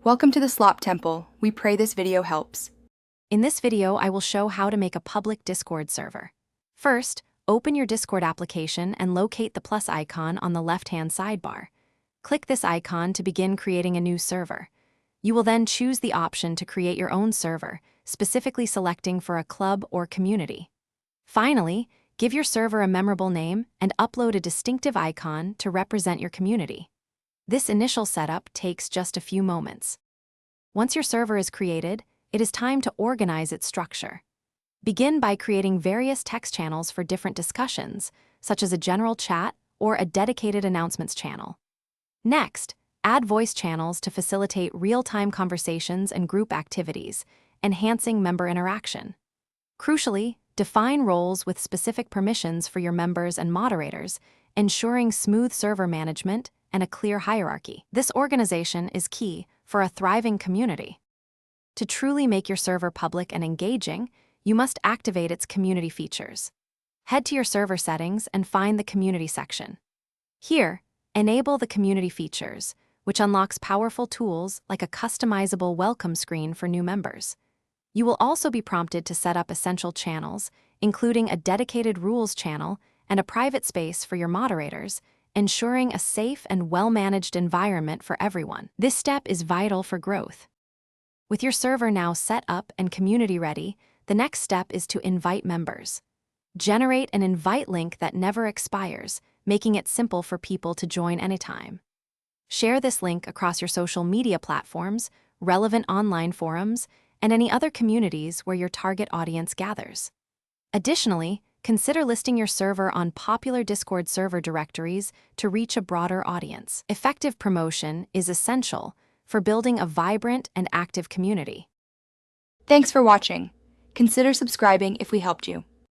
Welcome to the Slop Temple. We pray this video helps. In this video, I will show how to make a public Discord server. First, open your Discord application and locate the plus icon on the left-hand sidebar. Click this icon to begin creating a new server. You will then choose the option to create your own server, specifically selecting for a club or community. Finally, give your server a memorable name and upload a distinctive icon to represent your community. This initial setup takes just a few moments. Once your server is created, it is time to organize its structure. Begin by creating various text channels for different discussions, such as a general chat or a dedicated announcements channel. Next, add voice channels to facilitate real-time conversations and group activities, enhancing member interaction. Crucially, define roles with specific permissions for your members and moderators, ensuring smooth server management and a clear hierarchy. This organization is key for a thriving community. To truly make your server public and engaging, you must activate its community features. Head to your server settings and find the community section. Here, enable the community features, which unlocks powerful tools like a customizable welcome screen for new members. You will also be prompted to set up essential channels, including a dedicated rules channel and a private space for your moderators, ensuring a safe and well-managed environment for everyone. This step is vital for growth. With your server now set up and community ready, the next step is to invite members. Generate an invite link that never expires, making it simple for people to join anytime. Share this link across your social media platforms, relevant online forums, and any other communities where your target audience gathers. Additionally, consider listing your server on popular Discord server directories to reach a broader audience. Effective promotion is essential for building a vibrant and active community. Thanks for watching. Consider subscribing if we helped you.